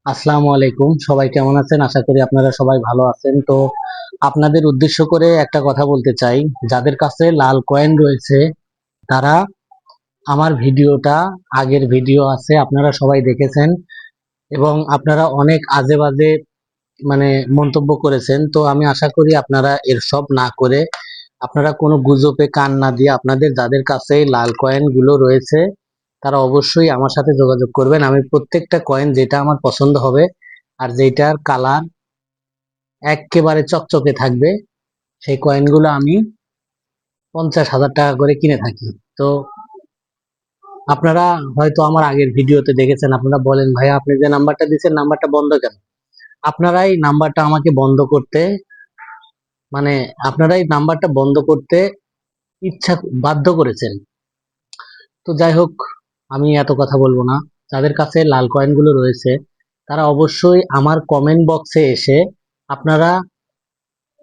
আসসালামু আলাইকুম। সবাই কেমন আছেন? আশা করি আপনারা সবাই ভালো আছেন। তো আপনাদের উদ্দেশ্য করে একটা কথা বলতে চাই। যাদের কাছে লাল কয়েন রয়েছে তারা আমার ভিডিওটা, আগের ভিডিও আছে আপনারা সবাই দেখেছেন এবং আপনারা অনেক আজে বাজে মন্তব্য করেছেন। তো আমি আশা করি আপনারা এর সব না করে, আপনারা কোনো গুজবে কান না দিয়ে, আপনাদের যাদের কাছে লাল কয়েন গুলো রয়েছে তারা অবশ্যই আমার সাথে যোগাযোগ করবেন। আমি প্রত্যেকটা কয়েন যেটা আমার পছন্দ হবে আর যেটার কালার একেবারে চকচকে থাকবে সেই কয়েনগুলো আমি 50,000 টাকা করে কিনে থাকি। তো আপনারা হয়তো আমার আগের ভিডিওতে দেখেছেন, আপনারা বলেন ভাইয়া আপনি যে নাম্বারটা দিচ্ছেন নাম্বারটা বন্ধ কেন? আপনারাই নাম্বারটা আমাকে বন্ধ করতে, মানে আপনারাই নাম্বারটা বন্ধ করতে ইচ্ছা বাধ্য করেছেন। তো যাই হোক, আমি এত কথা বলবো না। যাদের কাছে লাল কয়েনগুলো রয়েছে তারা অবশ্যই আমার কমেন্ট বক্সে এসে আপনারা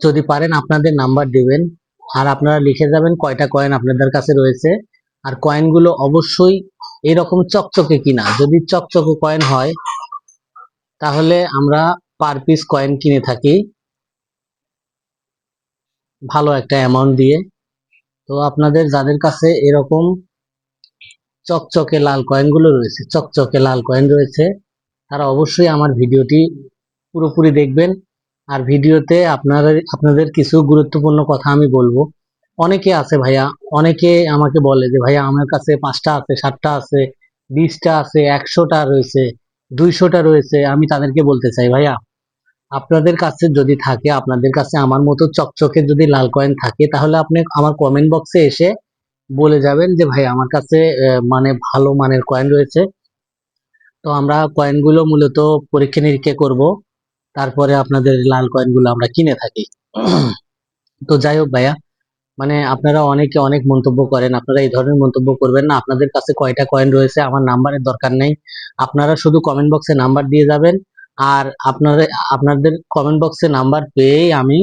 যদি পারেন আপনাদের নাম্বার দিবেন আর আপনারা লিখে যাবেন কয়টা কয়েন আপনাদের কাছে রয়েছে। আর কয়েনগুলো অবশ্যই এরকম চকচকে কিনা। যদি চকচকে কয়েন হয় তাহলে আমরা পার পিস কয়েন কিনে থাকি ভালো একটা অ্যামাউন্ট দিয়ে। তো আপনাদের যাদের কাছে এরকম চকচকে লাল কয়েনগুলো রয়েছে, চকচকে লাল কয়েন রয়েছে, তারা অবশ্যই আমার ভিডিওটি পুরোপুরি দেখবেন। আর ভিডিওতে আপনাদের কিছু গুরুত্বপূর্ণ কথা আমি বলবো। অনেকে আছে ভাইয়া, অনেকে আমাকে বলে যে ভাইয়া আমার কাছে 5টা আছে, 7টা আছে, 20টা আছে, 100টা রয়েছে, 200টা রয়েছে। আমি তাদেরকে বলতে চাই ভাইয়া, আপনাদের কাছে যদি থাকে, আপনাদের কাছে আমার মতো চকচকে যদি লাল কয়েন থাকে তাহলে আপনি আমার কমেন্ট বক্সে এসে বলে যাবেন যে ভাই আমার কাছে ভালো মানের কয়েন রয়েছে। তো আমরা কয়েনগুলো মূলত পরীক্ষা নিরীক্ষা করব, তারপরে আপনাদের লাল কয়েনগুলো আমরা কিনে থাকি। তো যাই হোক ভাইয়া, আপনারা অনেকে অনেক মন্তব্য করেন, আপনারা এই ধরনের মন্তব্য করবেন না। আপনাদের কাছে কয়টা কয়েন রয়েছে আমার নাম্বারের দরকার নেই। আপনারা শুধু কমেন্ট বক্সে নাম্বার দিয়ে যাবেন। আর আপনাদের কমেন্ট বক্সে নাম্বার পেয়েই আমি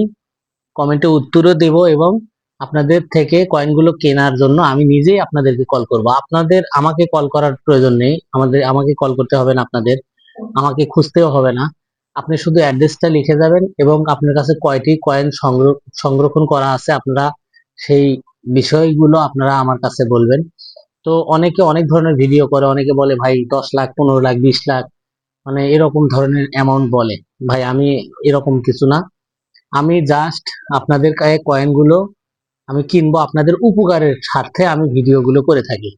কমেন্টে উত্তরও দেব এবং আপনাদের থেকে কয়েনগুলো কেনার জন্য আমি নিজেই আপনাদেরকে কল করব। আপনাদের আমাকে কল করার প্রয়োজন নেই, আমাকে কল করতে হবে না, আপনাদের আমাকে খুঁজতেও হবে না। আপনি শুধু অ্যাড্রেসটা লিখে যাবেন এবং আপনার কাছে কয়টি কয়েন সংরক্ষণ করা আছে আপনারা সেই বিষয়গুলো আপনারা আমার কাছে বলবেন। তো অনেকে অনেক ধরনের ভিডিও করে, অনেকে বলে ভাই 10 লাখ, 15 লাখ, 20 লাখ, এরকম ধরনের অ্যামাউন্ট বলে। ভাই আমি এরকম কিছু না। আমি জাস্ট আপনাদের কাছে কয়েনগুলো আমি কিনবো আপনাদের উপকারের স্বার্থে আমি ভিডিওগুলো করে থাকি।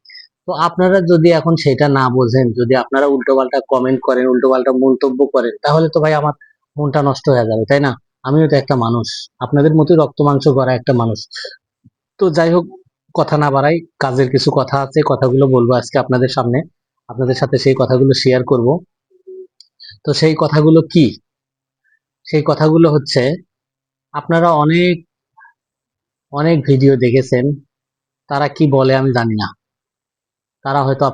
তো আপনারা যদি এখন সেটা না বোঝেন, যদি আপনারা উল্টোপাল্টা কমেন্ট করেন, উল্টোপাল্টা মন্তব্য করেন, তাহলে তো ভাই আমার মনটা নষ্ট হয়ে যাবে, তাই না? আমিও তো একটা মানুষ, আপনাদের মতোই রক্ত মাংস গড়া একটা মানুষ। তো যাই হোক, কথা না বাড়াই, কাজের কিছু কথা আছে, কথাগুলো বলবো আজকে আপনাদের সামনে, আপনাদের সাথে সেই কথাগুলো শেয়ার করব। তো সেই কথাগুলো কি? সেই কথাগুলো হচ্ছে, আপনারা অনেক অনেক ভিডিও দেখেছেন, তারা কি বলে আমি জানি না। তারা হয়তো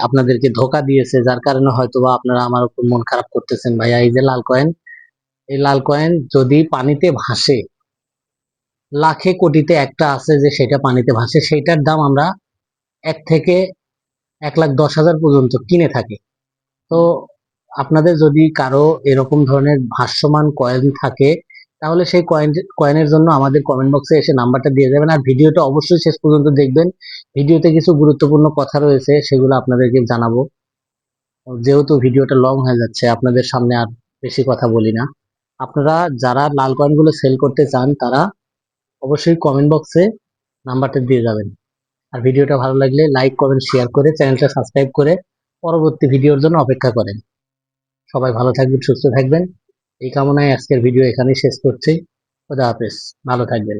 আপনাদেরকে ধোকা দিয়েছে, যার কারণে হয়তো বা আপনারা আমার উপর মন খারাপ করতেছেন। ভাইয়া এই যে লাল কয়েন, এই লাল কয়েন যদি পানিতে ভাসে, লাখে কোটিতে একটা আছে যে সেটা পানিতে ভাসে, সেইটার দাম আমরা 1 থেকে 1,10,000 পর্যন্ত কিনে থাকি। তো আপনাদের যদি কারো এরকম ধরনের ভাসমান কয়েন থাকে তাহলে সেই কয়েনের জন্য আমাদের কমেন্ট বক্সে এসে নাম্বারটা দিয়ে যাবেন। আর ভিডিওটা অবশ্যই শেষ পর্যন্ত দেখবেন। ভিডিওতে কিছু গুরুত্বপূর্ণ কথা রয়েছে, সেগুলো আপনাদেরকে জানাবো। যেহেতু ভিডিওটা লং হয়ে যাচ্ছে, আপনাদের সামনে আর বেশি কথা বলি না। আপনারা যারা লাল কয়েনগুলো সেল করতে চান তারা অবশ্যই কমেন্ট বক্সে নাম্বারটা দিয়ে যাবেন। আর ভিডিওটা ভালো লাগলে লাইক, কমেন্ট, শেয়ার করে চ্যানেলটা সাবস্ক্রাইব করে পরবর্তী ভিডিওর জন্য অপেক্ষা করেন। সবাই ভালো থাকবেন, সুস্থ থাকবেন, এই কামনায় আজকের ভিডিও এখানেই শেষ করছি। খোদা হাফেজ, ভালো থাকবেন।